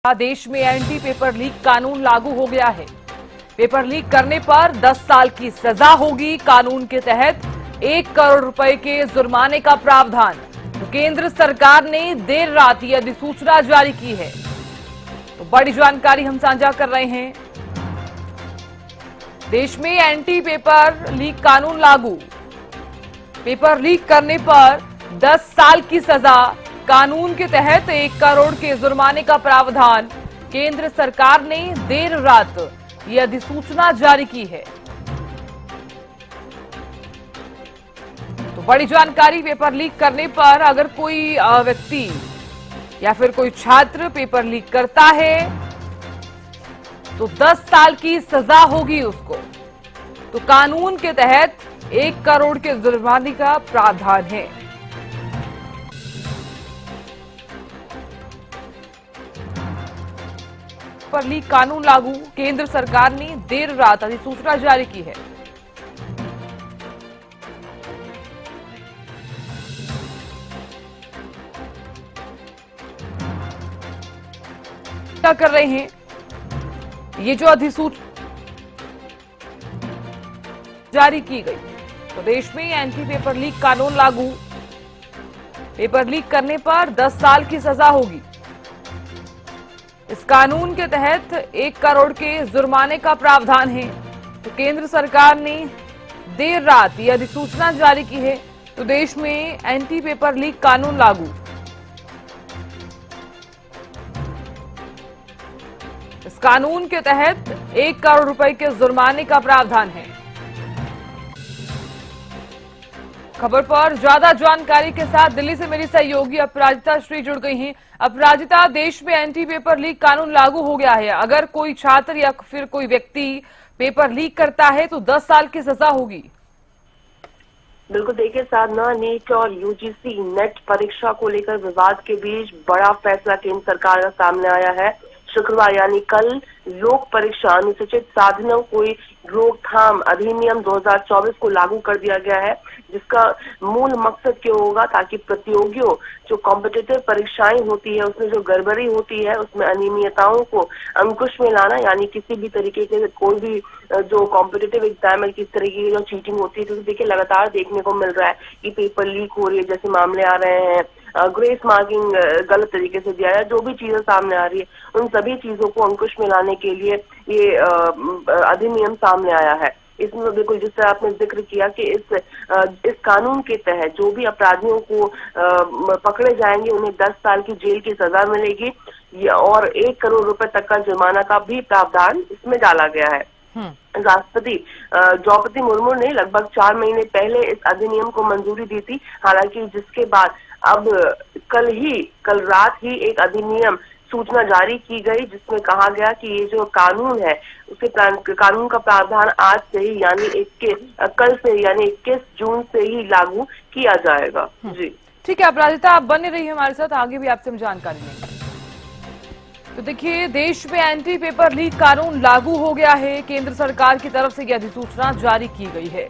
देश में anti paper leak कानून लागू हो गया है। पेपर लीक करने पर 10 साल की सजा होगी। कानून के तहत 1 करोड़ रुपए के जुर्माने का प्रावधान। तो केंद्र सरकार ने देर रात यह अधिसूचना जारी की है। तो बड़ी जानकारी हम साझा कर रहे हैं। देश में एंटी पेपर लीक कानून लागू। पेपर लीक करने पर 10 साल की सजा। कानून के तहत 1 करोड़ के जुर्माने का प्रावधान। केंद्र सरकार ने देर रात यह अधिसूचना जारी की है। तो बड़ी जानकारी, पेपर लीक करने पर अगर कोई व्यक्ति या फिर कोई छात्र पेपर लीक करता है तो 10 साल की सजा होगी उसको। तो कानून के तहत 1 करोड़ के जुर्माने का प्रावधान है। पर लीक कानून लागू। केंद्र सरकार ने देर रात अधिसूचना जारी की है। क्या कर रहे हैं, ये जो अधिसूचना जारी की गई, तो देश में एंटी पेपर लीक कानून लागू। पेपर लीक करने पर 10 साल की सजा होगी। इस कानून के तहत 1 करोड़ के जुर्माने का प्रावधान है। तो केंद्र सरकार ने देर रात यह अधिसूचना जारी की है। तो देश में एंटी पेपर लीक कानून लागू। इस कानून के तहत 1 करोड़ रुपए के जुर्माने का प्रावधान है। खबर पर ज्यादा जानकारी के साथ दिल्ली से मेरी सहयोगी अपराजिता श्री जुड़ गई हैं। अपराजिता, देश में एंटी पेपर लीक कानून लागू हो गया है। अगर कोई छात्र या फिर कोई व्यक्ति पेपर लीक करता है तो 10 साल की सजा होगी। बिल्कुल, देखिए साधना, नीट और यूजीसी नेट परीक्षा को लेकर विवाद के बीच बड़ा फैसला केंद्र सरकार का सामने आया है। शुक्रवार यानी कल लोक परीक्षा अनुसूचित साधनों को रोकथाम अधिनियम 2024 को लागू कर दिया गया है, जिसका मूल मकसद क्या होगा, ताकि प्रतियोगियों जो कॉम्पिटिटिव परीक्षाएं होती है उसमें जो गड़बड़ी होती है उसमें अनियमितताओं को अंकुश में लाना, यानी किसी भी तरीके के कोई भी जो कॉम्पिटिटिव एग्जाम है किस तरीके की जो चीटिंग होती है, तो देखिए लगातार देखने को मिल रहा है कि पेपर लीक हो रही है, जैसे मामले आ रहे हैं, ग्रेस मार्किंग गलत तरीके से दिया है, जो भी चीजें सामने आ रही है उन सभी चीजों को अंकुश में लाने के लिए ये अधिनियम सामने आया है। इसमें बिल्कुल जिस तरह आपने जिक्र किया कि इस कानून के तहत जो भी अपराधियों को पकड़े जाएंगे उन्हें 10 साल की जेल की सजा मिलेगी और 1 करोड़ रुपए तक का जुर्माना का भी प्रावधान इसमें डाला गया है। राष्ट्रपति द्रौपदी मुर्मू ने लगभग 4 महीने पहले इस अधिनियम को मंजूरी दी थी। हालांकि जिसके बाद अब कल रात ही एक अधिनियम सूचना जारी की गई, जिसमें कहा गया कि ये जो कानून है उसके कानून का प्रावधान आज से ही यानी कल से यानी 21 जून से ही लागू किया जाएगा। जी ठीक है अपराजिता, आप बने रहिए हमारे साथ, आगे भी आपसे हम जानकारी लेंगे। तो देखिए, देश में एंटी पेपर लीक कानून लागू हो गया है। केंद्र सरकार की तरफ से यह अधिसूचना जारी की गई है।